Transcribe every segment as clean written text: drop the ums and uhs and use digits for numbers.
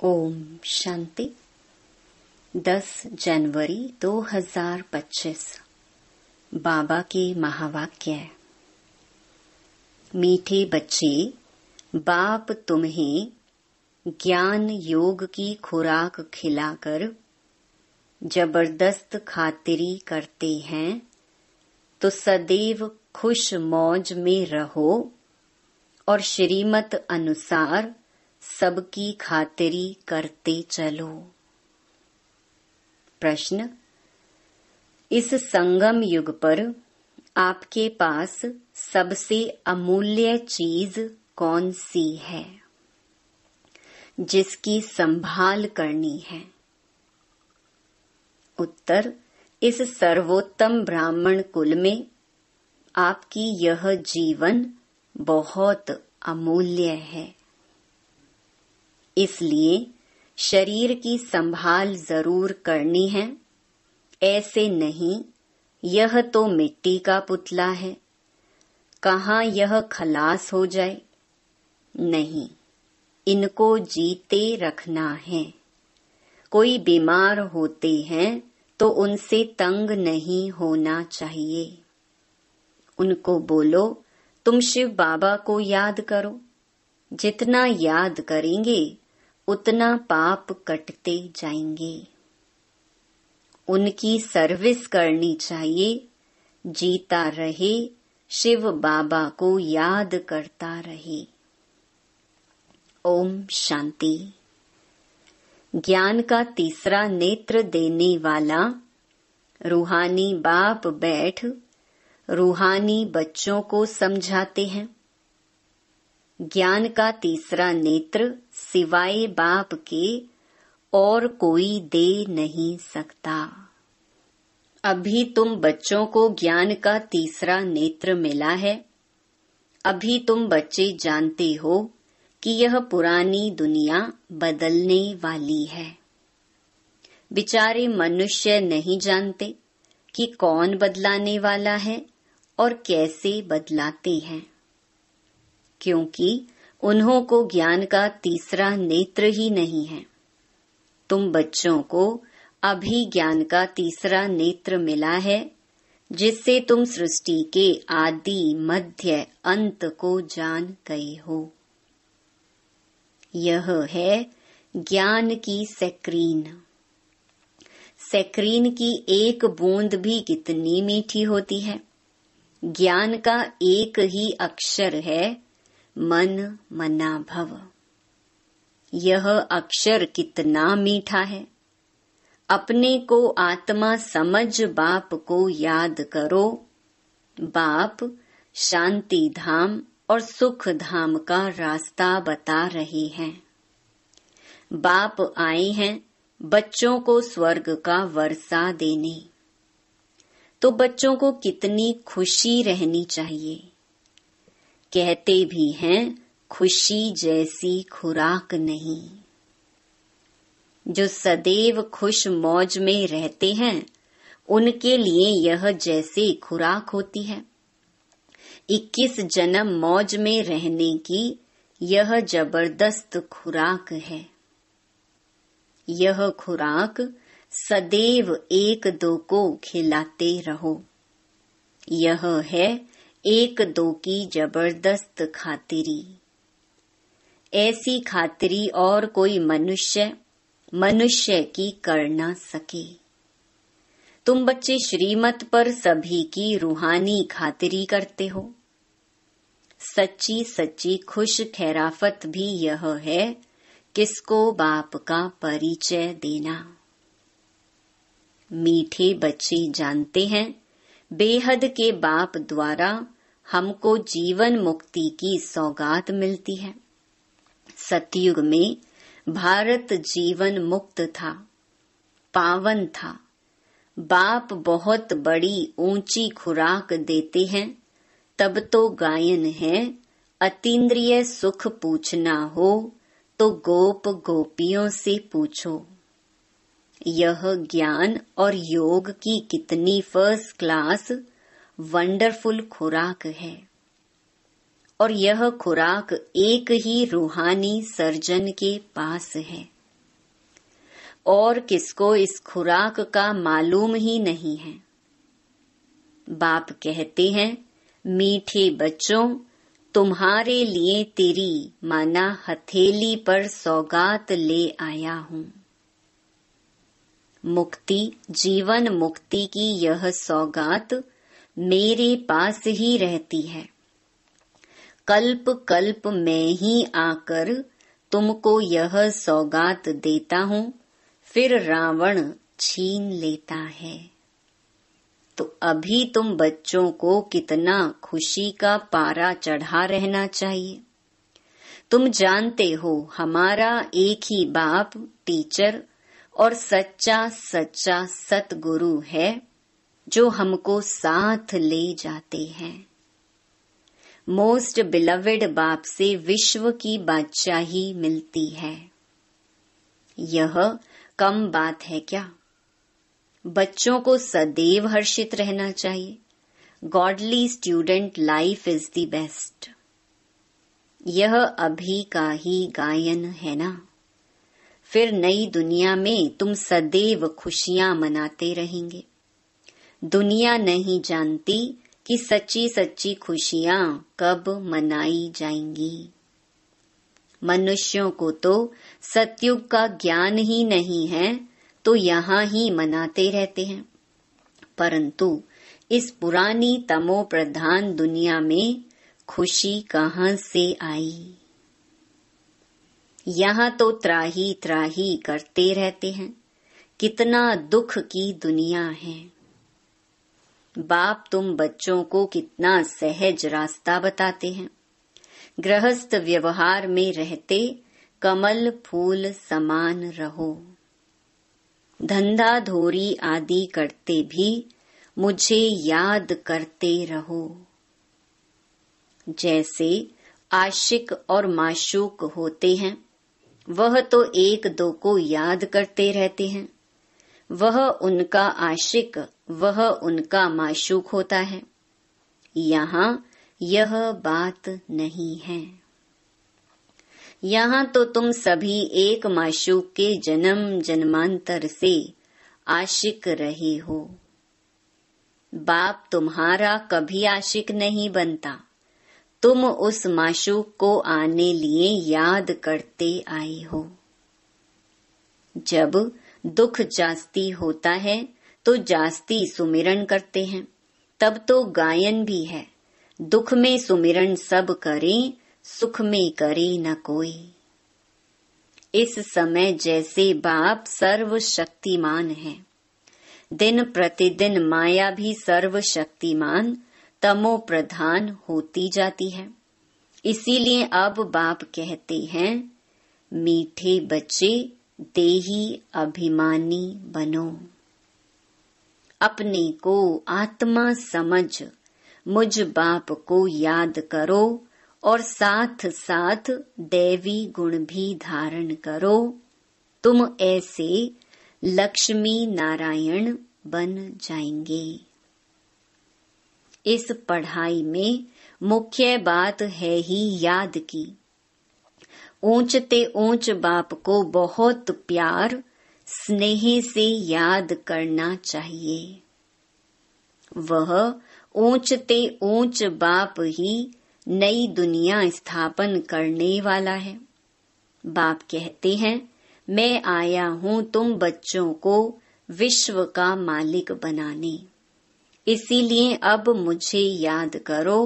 ओम शांति। 10 जनवरी 2025 बाबा के महावाक्य। मीठे बच्चे, बाप तुम्हें ज्ञान योग की खुराक खिलाकर जबरदस्त खातिरी करते हैं, तो सदैव खुश मौज में रहो और श्रीमत अनुसार सबकी खातिरी करते चलो। प्रश्न: इस संगम युग पर आपके पास सबसे अमूल्य चीज कौन सी है जिसकी संभाल करनी है? उत्तर: इस सर्वोत्तम ब्राह्मण कुल में आपकी यह जीवन बहुत अमूल्य है। इसलिए शरीर की संभाल जरूर करनी है। ऐसे नहीं, यह तो मिट्टी का पुतला है, कहाँ यह खलास हो जाए। नहीं, इनको जीते रखना है। कोई बीमार होते हैं तो उनसे तंग नहीं होना चाहिए। उनको बोलो, तुम शिव बाबा को याद करो। जितना याद करेंगे उतना पाप कटते जाएंगे। उनकी सर्विस करनी चाहिए। जीता रहे, शिव बाबा को याद करता रहे। ओम शांति। ज्ञान का तीसरा नेत्र देने वाला रूहानी बाप बैठ रूहानी बच्चों को समझाते हैं। ज्ञान का तीसरा नेत्र सिवाय बाप के और कोई दे नहीं सकता। अभी तुम बच्चों को ज्ञान का तीसरा नेत्र मिला है। अभी तुम बच्चे जानते हो कि यह पुरानी दुनिया बदलने वाली है। बेचारे मनुष्य नहीं जानते कि कौन बदलाने वाला है और कैसे बदलाते हैं, क्योंकि उन्हों को ज्ञान का तीसरा नेत्र ही नहीं है। तुम बच्चों को अभी ज्ञान का तीसरा नेत्र मिला है, जिससे तुम सृष्टि के आदि मध्य अंत को जान गए हो। यह है ज्ञान की स्क्रीन। स्क्रीन की एक बूंद भी कितनी मीठी होती है। ज्ञान का एक ही अक्षर है, मन मना भव। यह अक्षर कितना मीठा है। अपने को आत्मा समझ बाप को याद करो। बाप शांति धाम और सुख धाम का रास्ता बता रहे हैं। बाप आए हैं बच्चों को स्वर्ग का वर्षा देने। तो बच्चों को कितनी खुशी रहनी चाहिए। कहते भी हैं, खुशी जैसी खुराक नहीं। जो सदैव खुश मौज में रहते हैं, उनके लिए यह जैसे खुराक होती है। 21 जन्म मौज में रहने की यह जबरदस्त खुराक है। यह खुराक सदैव एक दो को खिलाते रहो। यह है एक दो की जबरदस्त खातिरी। ऐसी खातिरी और कोई मनुष्य की कर ना सके। तुम बच्चे श्रीमत पर सभी की रूहानी खातिरी करते हो। सच्ची सच्ची खुश खैराफत भी यह है, किसको बाप का परिचय देना। मीठे बच्चे जानते हैं, बेहद के बाप द्वारा हमको जीवन मुक्ति की सौगात मिलती है। सतयुग में भारत जीवन मुक्त था, पावन था। बाप बहुत बड़ी ऊंची खुराक देते हैं, तब तो गायन है, अतीन्द्रिय सुख पूछना हो तो गोप गोपियों से पूछो। यह ज्ञान और योग की कितनी फर्स्ट क्लास वंडरफुल खुराक है। और यह खुराक एक ही रूहानी सर्जन के पास है। और किसको इस खुराक का मालूम ही नहीं है। बाप कहते हैं, मीठे बच्चों, तुम्हारे लिए तेरी माना हथेली पर सौगात ले आया हूँ। मुक्ति, जीवन मुक्ति की यह सौगात मेरे पास ही रहती है। कल्प कल्प मैं ही आकर तुमको यह सौगात देता हूँ, फिर रावण छीन लेता है। तो अभी तुम बच्चों को कितना खुशी का पारा चढ़ा रहना चाहिए। तुम जानते हो हमारा एक ही बाप, टीचर और सच्चा सच्चा सतगुरु है जो हमको साथ ले जाते हैं। मोस्ट बिलवेड बाप से विश्व की बादशाही मिलती है। यह कम बात है क्या? बच्चों को सदैव हर्षित रहना चाहिए। Godly student life is the best. यह अभी का ही गायन है ना। फिर नई दुनिया में तुम सदैव खुशियां मनाते रहेंगे। दुनिया नहीं जानती कि सच्ची सच्ची खुशियां कब मनाई जाएंगी। मनुष्यों को तो सतयुग का ज्ञान ही नहीं है, तो यहाँ ही मनाते रहते हैं। परंतु इस पुरानी तमो प्रधान दुनिया में खुशी कहाँ से आई? यहाँ तो त्राही त्राही करते रहते हैं। कितना दुख की दुनिया है। बाप तुम बच्चों को कितना सहज रास्ता बताते हैं। गृहस्थ व्यवहार में रहते कमल फूल समान रहो। धंधा धोरी आदि करते भी मुझे याद करते रहो। जैसे आशिक और माशूक होते हैं, वह तो एक दो को याद करते रहते हैं। वह उनका आशिक, वह उनका माशूक होता है। यहाँ यह बात नहीं है। यहाँ तो तुम सभी एक माशूक के जन्म जन्मांतर से आशिक रहे हो। बाप तुम्हारा कभी आशिक नहीं बनता। तुम उस माशूक को आने लिए याद करते आए हो। जब दुख जास्ती होता है तो जास्ती सुमिरन करते हैं। तब तो गायन भी है, दुख में सुमिरन सब करें, सुख में करे न कोई। इस समय जैसे बाप सर्वशक्तिमान है, दिन प्रतिदिन माया भी सर्वशक्तिमान तमो प्रधान होती जाती है। इसीलिए अब बाप कहते हैं, मीठे बच्चे देही अभिमानी बनो। अपने को आत्मा समझ मुझ बाप को याद करो और साथ साथ दैवी गुण भी धारण करो। तुम ऐसे लक्ष्मी नारायण बन जाएंगे। इस पढ़ाई में मुख्य बात है ही याद की। ऊंचते ऊंच बाप को बहुत प्यार स्नेह से याद करना चाहिए। वह ऊंचते ऊंच बाप ही नई दुनिया स्थापन करने वाला है। बाप कहते हैं, मैं आया हूँ तुम बच्चों को विश्व का मालिक बनाने। इसीलिए अब मुझे याद करो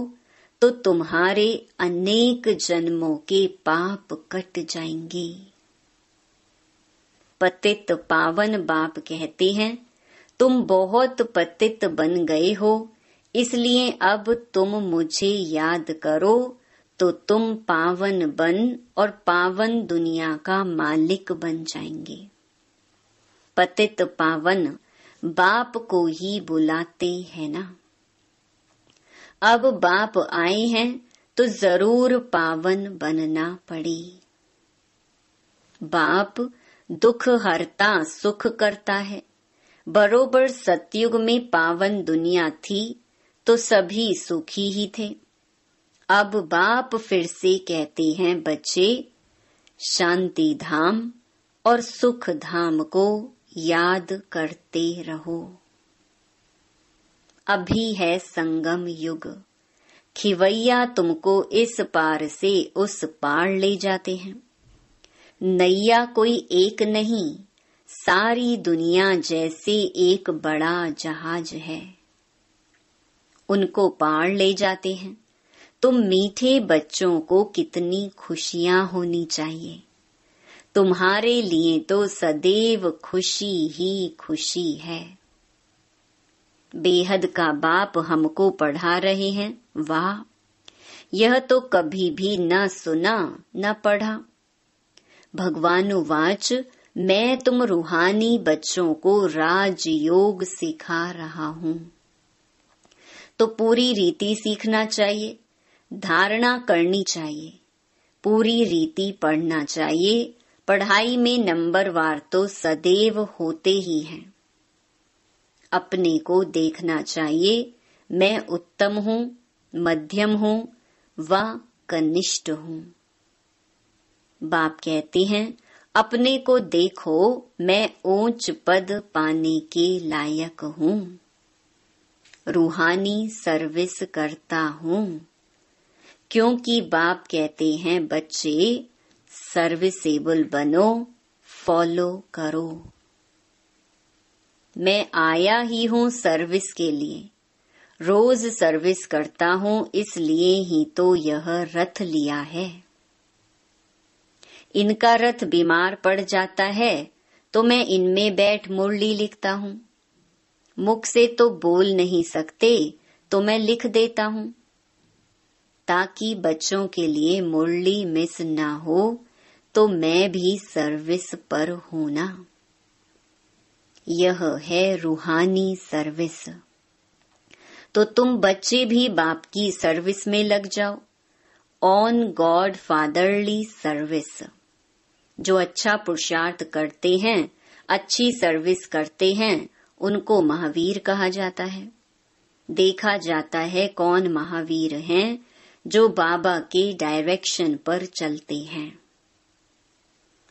तो तुम्हारे अनेक जन्मों के पाप कट जाएंगे। पतित पावन बाप कहते हैं, तुम बहुत पतित बन गए हो, इसलिए अब तुम मुझे याद करो तो तुम पावन बन और पावन दुनिया का मालिक बन जाएंगे। पतित पावन बाप को ही बुलाते हैं ना। अब बाप आए हैं तो जरूर पावन बनना पड़े। बाप दुख हरता सुख करता है। बरोबर सतयुग में पावन दुनिया थी तो सभी सुखी ही थे। अब बाप फिर से कहते हैं, बच्चे शांति धाम और सुख धाम को याद करते रहो। अभी है संगम युग, खिवैया तुमको इस पार से उस पार ले जाते हैं। नैया कोई एक नहीं, सारी दुनिया जैसे एक बड़ा जहाज है, उनको पार ले जाते हैं। तुम मीठे बच्चों को कितनी खुशियां होनी चाहिए, तुम्हारे लिए तो सदैव खुशी ही खुशी है। बेहद का बाप हमको पढ़ा रहे हैं, वाह, यह तो कभी भी न सुना न पढ़ा। भगवानुवाच, मैं तुम रूहानी बच्चों को राजयोग सिखा रहा हूँ। तो पूरी रीति सीखना चाहिए, धारणा करनी चाहिए, पूरी रीति पढ़ना चाहिए। पढ़ाई में नंबरवार तो सदैव होते ही हैं। अपने को देखना चाहिए, मैं उत्तम हूँ, मध्यम हूँ व कनिष्ठ हूँ। बाप कहते हैं, अपने को देखो, मैं ऊंच पद पाने के लायक हूँ, रूहानी सर्विस करता हूँ। क्योंकि बाप कहते हैं, बच्चे सर्विसेबल बनो, फॉलो करो। मैं आया ही हूँ सर्विस के लिए, रोज सर्विस करता हूँ, इसलिए ही तो यह रथ लिया है। इनका रथ बीमार पड़ जाता है तो मैं इनमें बैठ मुरली लिखता हूँ। मुख से तो बोल नहीं सकते तो मैं लिख देता हूँ, ताकि बच्चों के लिए मुरली मिस ना हो। तो मैं भी सर्विस पर हूँ ना। यह है रूहानी सर्विस। तो तुम बच्चे भी बाप की सर्विस में लग जाओ, ऑन गॉड फादरली सर्विस। जो अच्छा पुरुषार्थ करते हैं, अच्छी सर्विस करते हैं, उनको महावीर कहा जाता है। देखा जाता है कौन महावीर हैं, जो बाबा के डायरेक्शन पर चलते हैं।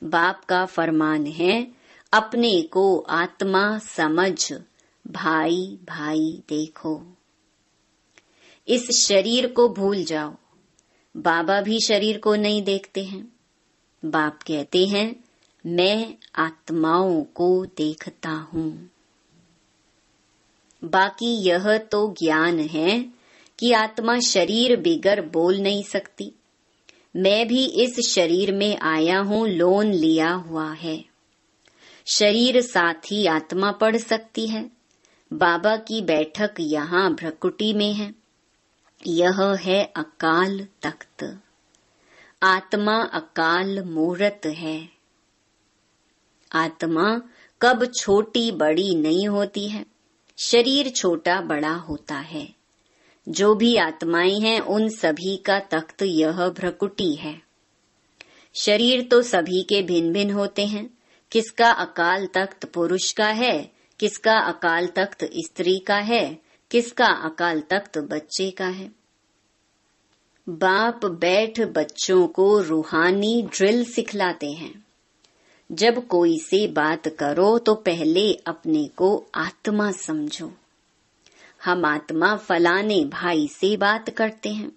बाप का फरमान है, अपने को आत्मा समझ भाई भाई देखो। इस शरीर को भूल जाओ। बाबा भी शरीर को नहीं देखते हैं। बाप कहते हैं, मैं आत्माओं को देखता हूँ। बाकी यह तो ज्ञान है कि आत्मा शरीर बिगर बोल नहीं सकती। मैं भी इस शरीर में आया हूँ, लोन लिया हुआ है। शरीर साथ ही आत्मा पढ़ सकती है। बाबा की बैठक यहाँ भ्रकुटी में है। यह है अकाल तख्त। आत्मा अकाल मूर्त है। आत्मा कब छोटी बड़ी नहीं होती है, शरीर छोटा बड़ा होता है। जो भी आत्माएं हैं, उन सभी का तख्त यह भ्रकुटी है। शरीर तो सभी के भिन्न भिन्न होते हैं। किसका अकाल तख्त पुरुष का है, किसका अकाल तख्त स्त्री का है, किसका अकाल तख्त बच्चे का है। बाप बैठ बच्चों को रूहानी ड्रिल सिखलाते हैं। जब कोई से बात करो तो पहले अपने को आत्मा समझो। हम आत्मा फलाने भाई से बात करते हैं।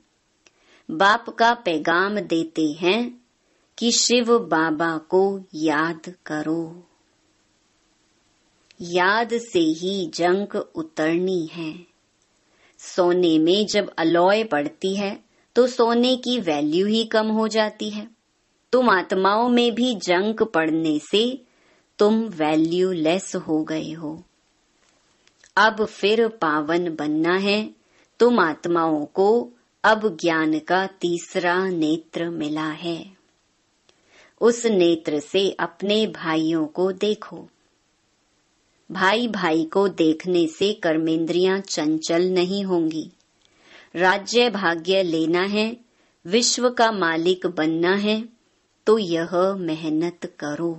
बाप का पैगाम देते हैं कि शिव बाबा को याद करो। याद से ही जंग उतरनी है। सोने में जब अलॉय पड़ती है तो सोने की वैल्यू ही कम हो जाती है। तुम आत्माओं में भी जंग पड़ने से तुम वैल्यूलेस हो गए हो। अब फिर पावन बनना है। तुम आत्माओं को अब ज्ञान का तीसरा नेत्र मिला है। उस नेत्र से अपने भाइयों को देखो। भाई भाई को देखने से कर्मेंद्रियां चंचल नहीं होंगी। राज्य भाग्य लेना है, विश्व का मालिक बनना है, तो यह मेहनत करो।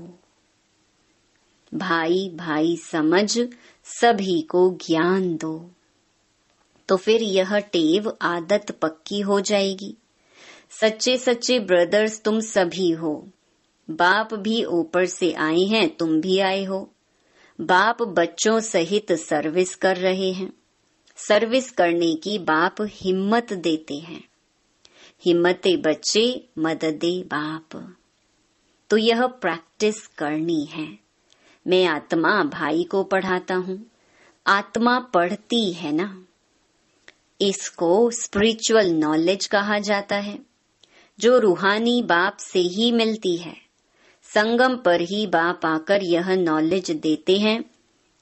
भाई भाई समझ सभी को ज्ञान दो, तो फिर यह टेव आदत पक्की हो जाएगी। सच्चे सच्चे ब्रदर्स तुम सभी हो। बाप भी ऊपर से आए हैं, तुम भी आए हो। बाप बच्चों सहित सर्विस कर रहे हैं। सर्विस करने की बाप हिम्मत देते हैं। हिम्मते बच्चे, मददे बाप। तो यह प्रैक्टिस करनी है। मैं आत्मा भाई को पढ़ाता हूँ, आत्मा पढ़ती है ना। इसको स्पिरिचुअल नॉलेज कहा जाता है, जो रूहानी बाप से ही मिलती है। संगम पर ही बाप आकर यह नॉलेज देते हैं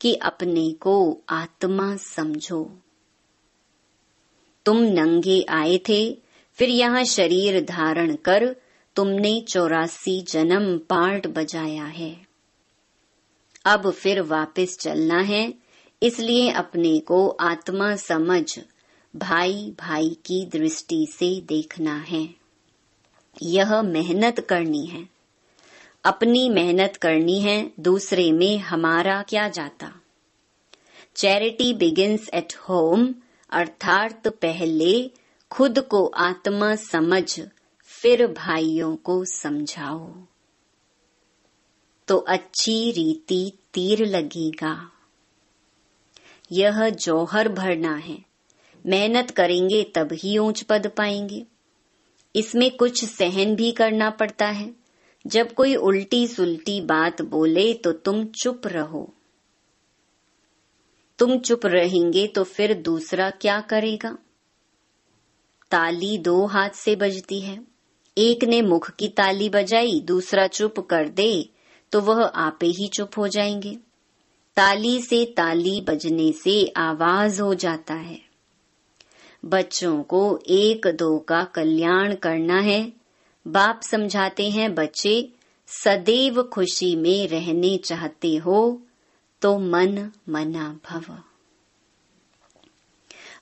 कि अपने को आत्मा समझो। तुम नंगे आए थे, फिर यहाँ शरीर धारण कर तुमने 84 जन्म पार्ट बजाया है। अब फिर वापस चलना है, इसलिए अपने को आत्मा समझ भाई भाई की दृष्टि से देखना है। यह मेहनत करनी है, अपनी मेहनत करनी है, दूसरे में हमारा क्या जाता। चैरिटी बिगिंस एट होम, अर्थात पहले खुद को आत्मा समझ फिर भाइयों को समझाओ, तो अच्छी रीति तीर लगेगा। यह जौहर भरना है, मेहनत करेंगे तब ही ऊंच पद पाएंगे। इसमें कुछ सहन भी करना पड़ता है। जब कोई उल्टी सुल्टी बात बोले तो तुम चुप रहो। तुम चुप रहेंगे तो फिर दूसरा क्या करेगा। ताली 2 हाथ से बजती है। एक ने मुख की ताली बजाई, दूसरा चुप कर दे तो वह आपे ही चुप हो जाएंगे। ताली से ताली बजने से आवाज हो जाता है। बच्चों को 1-2 का कल्याण करना है। बाप समझाते हैं, बच्चे सदैव खुशी में रहने चाहते हो तो मन मना भव।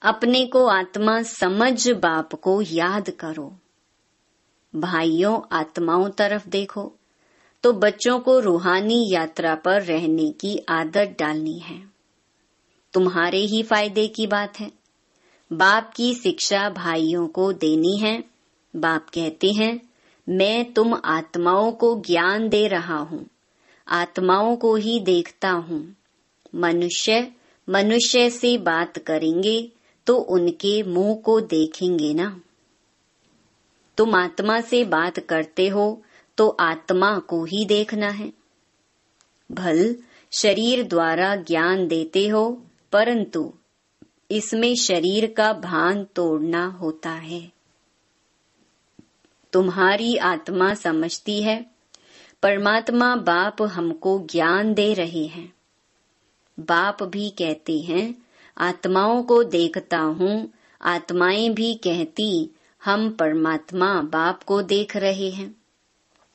अपने को आत्मा समझ बाप को याद करो। भाइयों, आत्माओं तरफ देखो। तो बच्चों को रूहानी यात्रा पर रहने की आदत डालनी है। तुम्हारे ही फायदे की बात है। बाप की शिक्षा भाइयों को देनी है। बाप कहते हैं, मैं तुम आत्माओं को ज्ञान दे रहा हूँ, आत्माओं को ही देखता हूँ। मनुष्य से बात करेंगे तो उनके मुंह को देखेंगे ना। तुम आत्मा से बात करते हो तो आत्मा को ही देखना है। भल शरीर द्वारा ज्ञान देते हो, परंतु इसमें शरीर का भान तोड़ना होता है। तुम्हारी आत्मा समझती है, परमात्मा बाप हमको ज्ञान दे रहे हैं। बाप भी कहते हैं, आत्माओं को देखता हूँ। आत्माएं भी कहती, हम परमात्मा बाप को देख रहे हैं,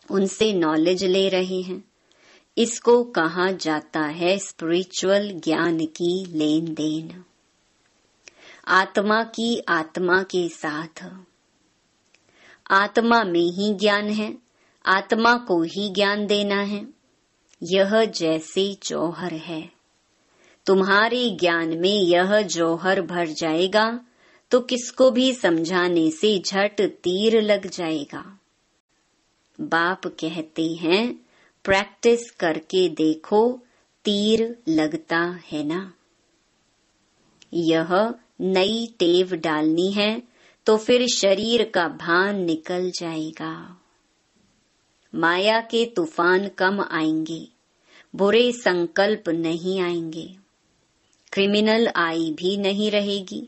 उनसे नॉलेज ले रहे हैं। इसको कहा जाता है स्पिरिचुअल ज्ञान की लेन देन। आत्मा की आत्मा के साथ। आत्मा में ही ज्ञान है, आत्मा को ही ज्ञान देना है। यह जैसे जौहर है। तुम्हारे ज्ञान में यह जौहर भर जाएगा तो किसको भी समझाने से झट तीर लग जाएगा। बाप कहते हैं, प्रैक्टिस करके देखो, तीर लगता है ना। यह नई टेव डालनी है तो फिर शरीर का भान निकल जाएगा। माया के तूफान कम आएंगे, बुरे संकल्प नहीं आएंगे, क्रिमिनल आई भी नहीं रहेगी।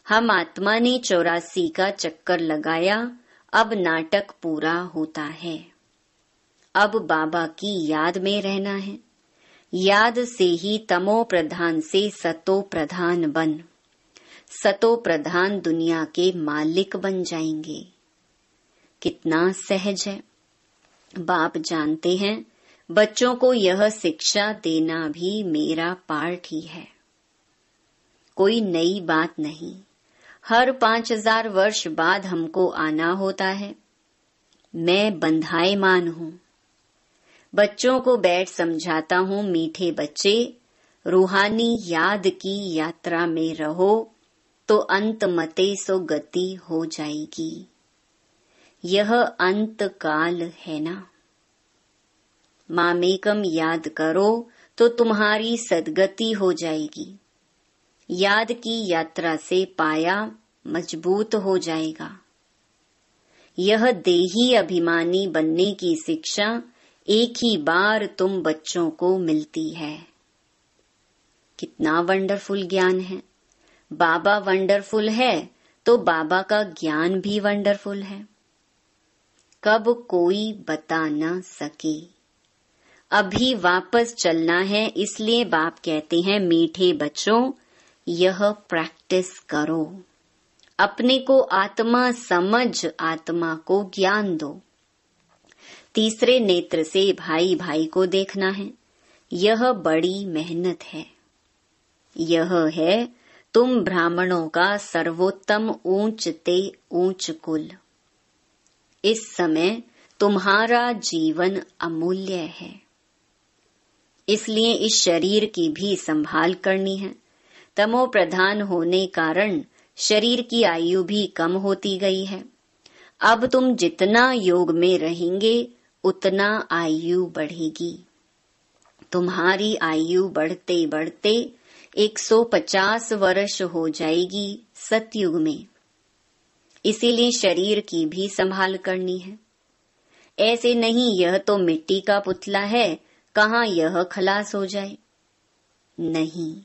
हम आत्मा ने 84 का चक्कर लगाया, अब नाटक पूरा होता है। अब बाबा की याद में रहना है। याद से ही तमो प्रधान से सतो प्रधान बन, सतो प्रधान दुनिया के मालिक बन जाएंगे। कितना सहज है। बाप जानते हैं, बच्चों को यह शिक्षा देना भी मेरा पार्ट ही है। कोई नई बात नहीं। हर 5000 वर्ष बाद हमको आना होता है। मैं बंधाएमान हूँ। बच्चों को बैठ समझाता हूँ, मीठे बच्चे, रूहानी याद की यात्रा में रहो तो अंत मते सो गति हो जाएगी। यह अंत काल है ना। मामेकम याद करो तो तुम्हारी सद्गति हो जाएगी। याद की यात्रा से पाया मजबूत हो जाएगा। यह देही अभिमानी बनने की शिक्षा एक ही बार तुम बच्चों को मिलती है। कितना वंडरफुल ज्ञान है। बाबा वंडरफुल है तो बाबा का ज्ञान भी वंडरफुल है। कब कोई बता न सके। अभी वापस चलना है, इसलिए बाप कहते हैं मीठे बच्चों यह प्रैक्टिस करो। अपने को आत्मा समझ आत्मा को ज्ञान दो। तीसरे नेत्र से भाई भाई को देखना है। यह बड़ी मेहनत है। यह है तुम ब्राह्मणों का सर्वोत्तम ऊंच ते ऊंच कुल। इस समय तुम्हारा जीवन अमूल्य है, इसलिए इस शरीर की भी संभाल करनी है। तमो प्रधान होने कारण शरीर की आयु भी कम होती गई है। अब तुम जितना योग में रहेंगे उतना आयु बढ़ेगी। तुम्हारी आयु बढ़ते बढ़ते 150 वर्ष हो जाएगी सतयुग में। इसीलिए शरीर की भी संभाल करनी है। ऐसे नहीं यह तो मिट्टी का पुतला है, कहाँ यह खलास हो जाए। नहीं,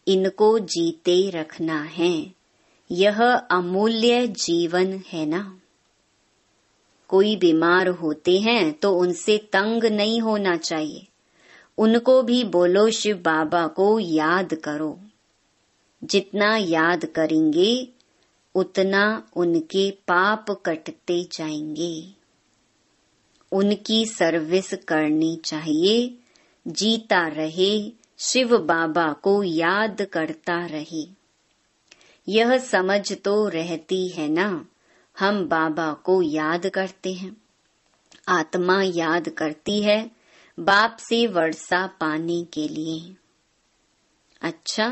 इनको जीते रखना है। यह अमूल्य जीवन है ना। कोई बीमार होते हैं तो उनसे तंग नहीं होना चाहिए। उनको भी बोलो शिव बाबा को याद करो। जितना याद करेंगे उतना उनके पाप कटते जाएंगे। उनकी सर्विस करनी चाहिए। जीता रहे, शिव बाबा को याद करता रहे। यह समझ तो रहती है ना, हम बाबा को याद करते हैं। आत्मा याद करती है बाप से वर्षा पाने के लिए। अच्छा,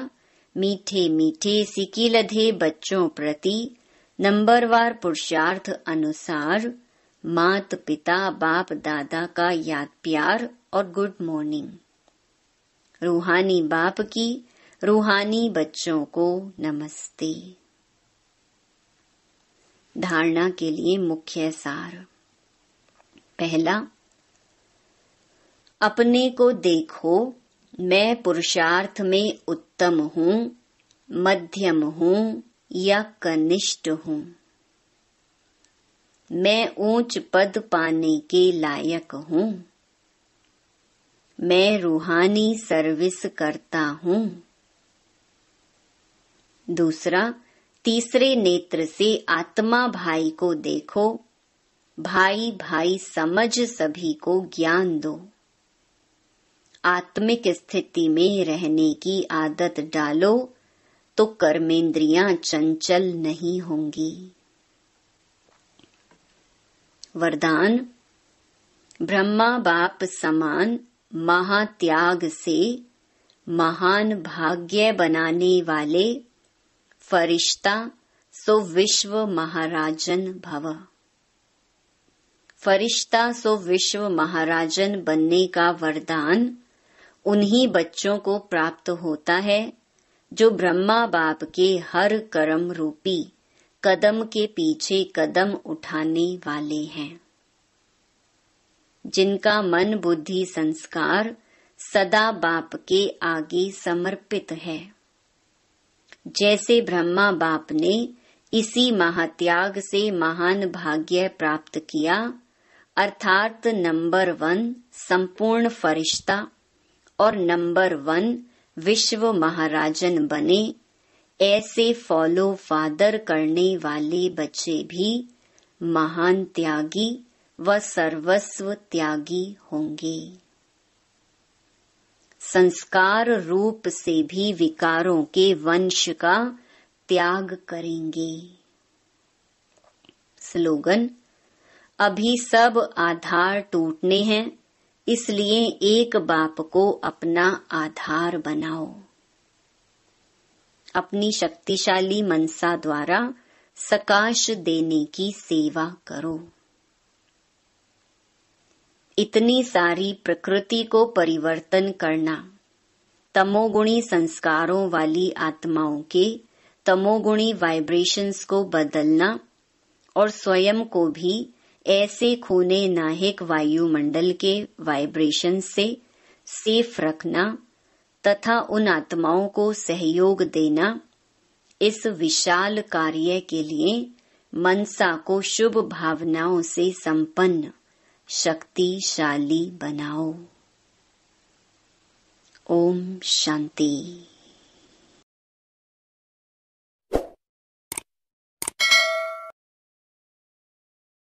मीठे मीठे सिकिलधे बच्चों प्रति नंबरवार पुरुषार्थ अनुसार मात पिता बाप दादा का याद प्यार और गुड मॉर्निंग। रूहानी बाप की रूहानी बच्चों को नमस्ते। धारणा के लिए मुख्य सार। पहला, अपने को देखो, मैं पुरुषार्थ में उत्तम हूँ, मध्यम हूँ या कनिष्ठ हूँ। मैं ऊंच पद पाने के लायक हूँ। मैं रूहानी सर्विस करता हूँ। दूसरा, तीसरे नेत्र से आत्मा भाई को देखो। भाई भाई समझ सभी को ज्ञान दो। आत्मिक स्थिति में रहने की आदत डालो तो कर्मेंद्रियां चंचल नहीं होंगी। वरदान, ब्रह्मा बाप समान महात्याग से महान भाग्य बनाने वाले फरिश्ता सो विश्व महाराजन भव। फरिश्ता सो विश्व महाराजन बनने का वरदान उन्हीं बच्चों को प्राप्त होता है जो ब्रह्मा बाप के हर कर्म रूपी कदम के पीछे कदम उठाने वाले हैं। जिनका मन बुद्धि संस्कार सदा बाप के आगे समर्पित है। जैसे ब्रह्मा बाप ने इसी महात्याग से महान भाग्य प्राप्त किया, अर्थात नंबर 1 संपूर्ण फरिश्ता और नंबर 1 विश्व महाराजन बने, ऐसे फॉलो फादर करने वाले बच्चे भी महान त्यागी व सर्वस्व त्यागी होंगे। संस्कार रूप से भी विकारों के वंश का त्याग करेंगे। स्लोगन, अभी सब आधार टूटने हैं, इसलिए एक बाप को अपना आधार बनाओ। अपनी शक्तिशाली मनसा द्वारा सकाश देने की सेवा करो। इतनी सारी प्रकृति को परिवर्तन करना, तमोगुणी संस्कारों वाली आत्माओं के तमोगुणी वाइब्रेशंस को बदलना और स्वयं को भी ऐसे खूने नाहिक वायुमंडल के वाइब्रेशन से सेफ रखना तथा उन आत्माओं को सहयोग देना, इस विशाल कार्य के लिए मनसा को शुभ भावनाओं से संपन्न शक्तिशाली बनाओ। ओम शांति।